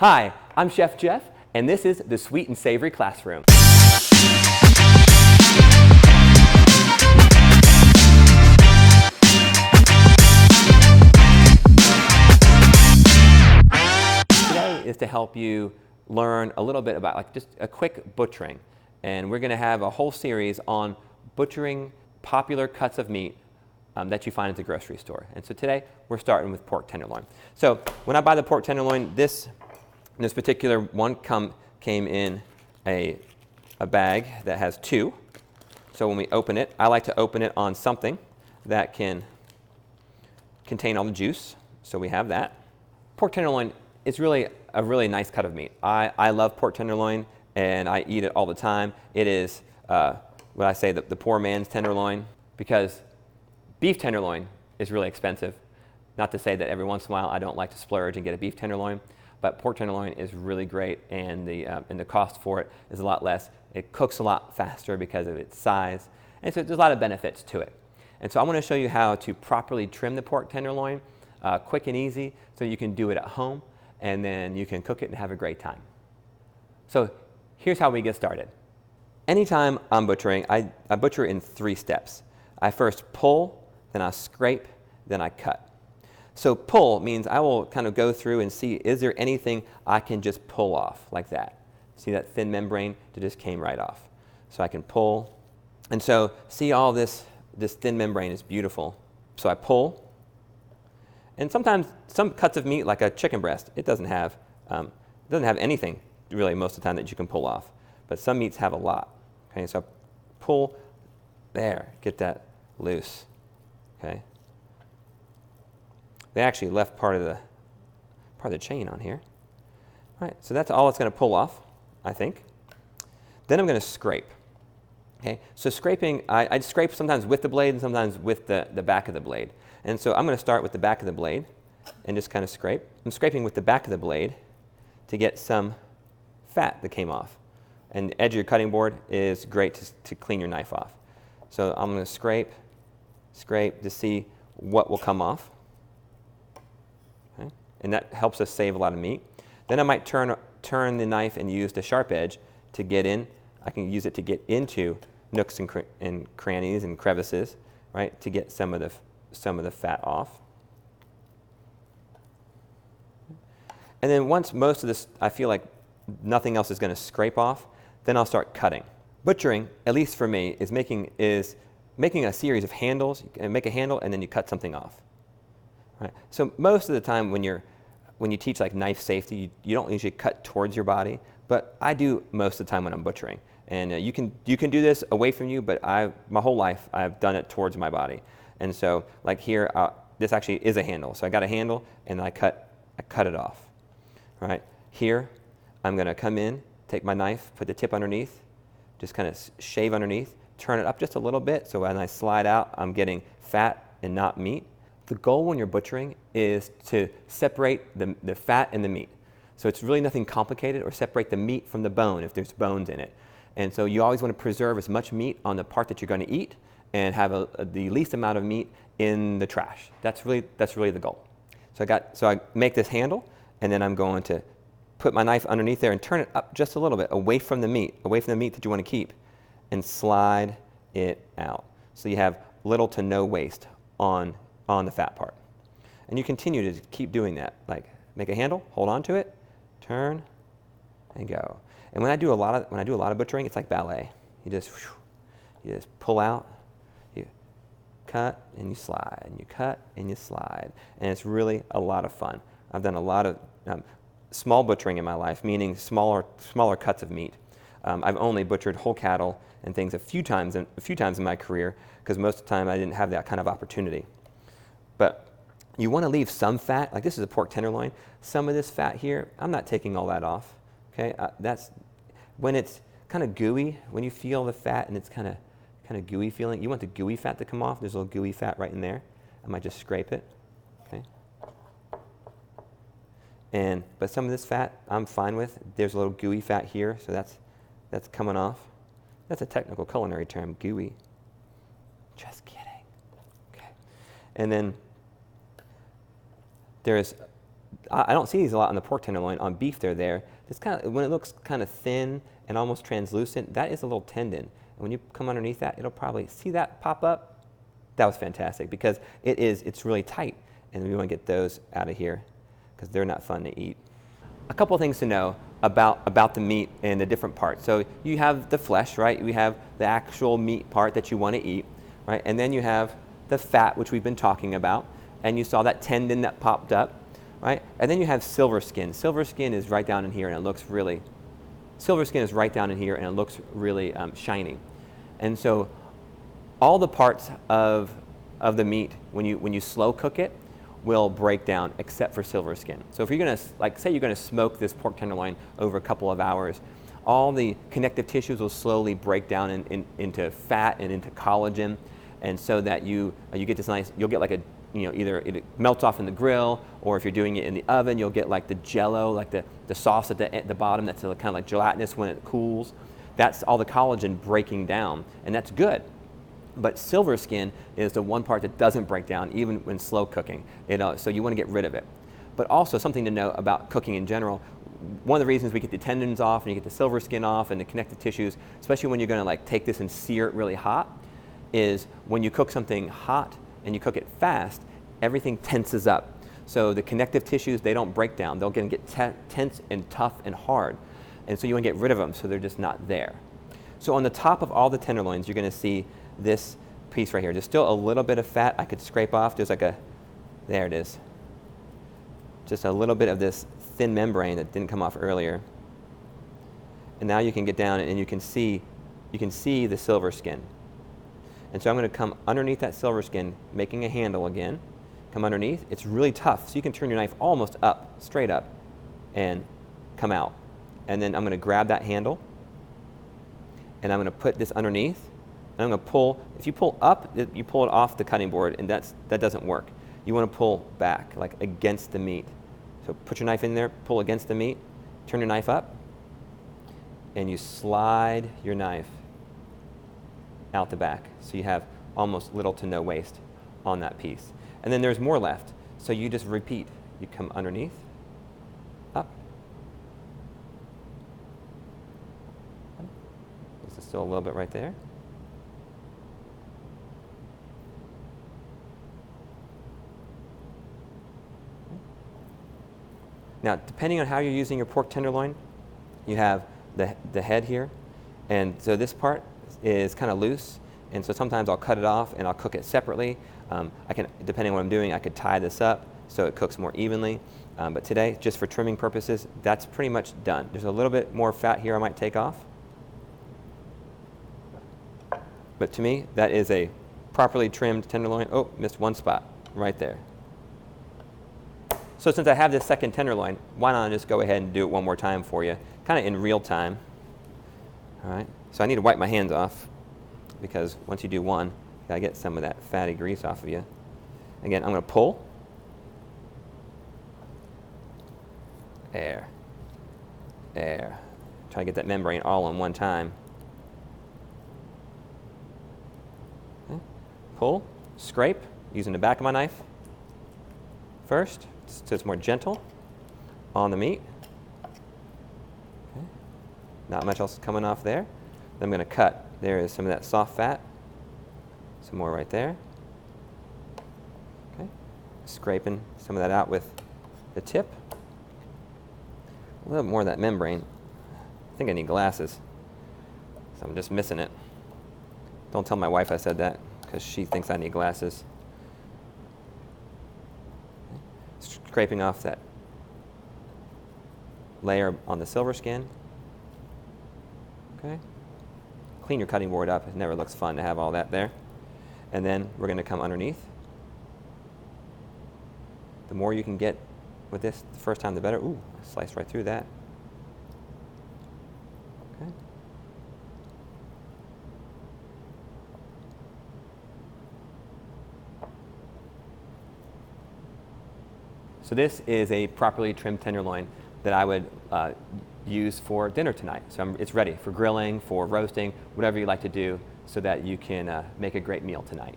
Hi, I'm Chef Jeff, and this is the Sweet and Savory Classroom. Today is to help you learn a little bit about just a quick butchering. And we're going to have a whole series on butchering popular cuts of meat that you find at the grocery store. And so today we're starting with pork tenderloin. So when I buy the pork tenderloin, this particular one came in a bag that has two. So when we open it, I like to open it on something that can contain all the juice. So we have that. Pork tenderloin is really a really nice cut of meat. I love pork tenderloin and I eat it all the time. It is what I say the poor man's tenderloin, because beef tenderloin is really expensive. Not to say that every once in a while I don't like to splurge and get a beef tenderloin, but pork tenderloin is really great, and the cost for it is a lot less. It cooks a lot faster because of its size, and so there's a lot of benefits to it. And so I want to show you how to properly trim the pork tenderloin, quick and easy, so you can do it at home, and then you can cook it and have a great time. So here's how we get started. Anytime I'm butchering, I butcher in 3 steps. I first pull, then I scrape, then I cut. So pull means I will kind of go through and see, is there anything I can just pull off like that? See that thin membrane that just came right off. So I can pull. And so see all this thin membrane is beautiful. So I pull. And sometimes some cuts of meat, like a chicken breast, it doesn't have anything really most of the time that you can pull off. But some meats have a lot. Okay, so I pull there, get that loose. Okay. They actually left part of the chain on here. All right, so that's all it's going to pull off, I think. Then I'm going to scrape. Okay, so scraping, I scrape sometimes with the blade and sometimes with the back of the blade. And so I'm going to start with the back of the blade and just kind of scrape. I'm scraping with the back of the blade to get some fat that came off. And the edge of your cutting board is great to clean your knife off. So I'm going to scrape to see what will come off. Okay. And that helps us save a lot of meat. Then I might turn the knife and use the sharp edge to get in. I can use it to get into nooks and crannies and crevices, right, to get some of the fat off. And then once most of this, I feel like nothing else is going to scrape off, then I'll start cutting. Butchering, at least for me, is making a series of handles. You make a handle and then you cut something off. Right? So most of the time when you teach like knife safety, you don't usually cut towards your body, but I do most of the time when I'm butchering. And you can do this away from you, but my whole life I've done it towards my body. And so like here, this actually is a handle. So I got a handle and I cut it off. Right? Here, I'm going to come in, take my knife, put the tip underneath, just kind of shave underneath, turn it up just a little bit, so when I slide out, I'm getting fat and not meat. The goal when you're butchering is to separate the fat and the meat. So it's really nothing complicated, or separate the meat from the bone if there's bones in it. And so you always want to preserve as much meat on the part that you're going to eat and have the least amount of meat in the trash. That's really the goal. So I make this handle, and then I'm going to put my knife underneath there and turn it up just a little bit away from the meat that you want to keep, and slide it out. So you have little to no waste on the fat part. And you continue to keep doing that. Like make a handle, hold on to it, turn, and go. And when I do a lot of butchering, it's like ballet. You just pull out, you cut and you slide, and you cut and you slide. And it's really a lot of fun. I've done a lot of small butchering in my life, meaning smaller cuts of meat. I've only butchered whole cattle and things a few times in my career, because most of the time I didn't have that kind of opportunity. But you want to leave some fat. Like this is a pork tenderloin. Some of this fat here, I'm not taking all that off. Okay, that's when it's kind of gooey. When you feel the fat and it's kind of gooey feeling, you want the gooey fat to come off. There's a little gooey fat right in there. I might just scrape it. Okay. But some of this fat I'm fine with. There's a little gooey fat here, so that's coming off. That's a technical culinary term, gooey. Just kidding. Okay. And then there's I don't see these a lot on the pork tenderloin. On beef, they're there. It's kind of, when it looks kind of thin and almost translucent, that is a little tendon. And when you come underneath that, it'll probably see that pop up. That was fantastic because it's really tight, and we want to get those out of here because they're not fun to eat. A couple things to know about the meat and the different parts. So you have the flesh, right? We have the actual meat part that you want to eat, right? And then you have the fat, which we've been talking about, and you saw that tendon that popped up, right? And then you have silver skin. Silver skin is right down in here, and it looks really, shiny. And so all the parts of the meat, when you slow cook it, will break down except for silver skin. So if you're gonna, like say you're gonna smoke this pork tenderloin over a couple of hours, all the connective tissues will slowly break down into fat and into collagen, and so that you get this nice, you'll get like a, either it melts off in the grill, or if you're doing it in the oven, you'll get like the jello, like the sauce at the bottom that's kind of like gelatinous when it cools. That's all the collagen breaking down, and that's good. But silver skin is the one part that doesn't break down even when slow cooking. So you want to get rid of it. But also something to know about cooking in general, one of the reasons we get the tendons off and you get the silver skin off and the connective tissues, especially when you're going to like take this and sear it really hot, is when you cook something hot and you cook it fast, everything tenses up. So the connective tissues, they don't break down. They'll get tense and tough and hard. And so you want to get rid of them so they're just not there. So on the top of all the tenderloins, you're going to see this piece right here. There's still a little bit of fat I could scrape off. There's like there it is. Just a little bit of this thin membrane that didn't come off earlier. And now you can get down and you can see the silver skin. And so I'm going to come underneath that silver skin, making a handle again. Come underneath. It's really tough, so you can turn your knife almost up, straight up, and come out. And then I'm going to grab that handle, and I'm going to put this underneath. And I'm going to pull. If you pull up, you pull it off the cutting board, and that doesn't work. You want to pull back, like against the meat. So put your knife in there, pull against the meat, turn your knife up, and you slide your knife out the back. So you have almost little to no waste on that piece. And then there's more left. So you just repeat. You come underneath, up. This is still a little bit right there. Now, depending on how you're using your pork tenderloin, you have the head here, and so this part is kind of loose, and so sometimes I'll cut it off and I'll cook it separately. I can, depending on what I'm doing, I could tie this up so it cooks more evenly. But today, just for trimming purposes, that's pretty much done. There's a little bit more fat here I might take off. But to me, that is a properly trimmed tenderloin. Oh, missed one spot right there. So since I have this second tenderloin, why not just go ahead and do it one more time for you, kind of in real time. All right. So I need to wipe my hands off because once you do one, you gotta get some of that fatty grease off of you. Again, I'm gonna pull. There. Try to get that membrane all in one time. Okay. Pull, scrape, using the back of my knife first, so it's more gentle on the meat. Okay. Not much else coming off there. Then I'm going to cut. There is some of that soft fat. Some more right there. Okay. Scraping some of that out with the tip. A little more of that membrane. I think I need glasses, so I'm just missing it. Don't tell my wife I said that, because she thinks I need glasses. Scraping off that layer on the silver skin. Okay. Clean your cutting board up. It never looks fun to have all that there. And then we're going to come underneath. The more you can get with this the first time, the better. Ooh, I sliced right through that. Okay. So this is a properly trimmed tenderloin that I would use for dinner tonight. So it's ready for grilling, for roasting, whatever you like to do so that you can make a great meal tonight.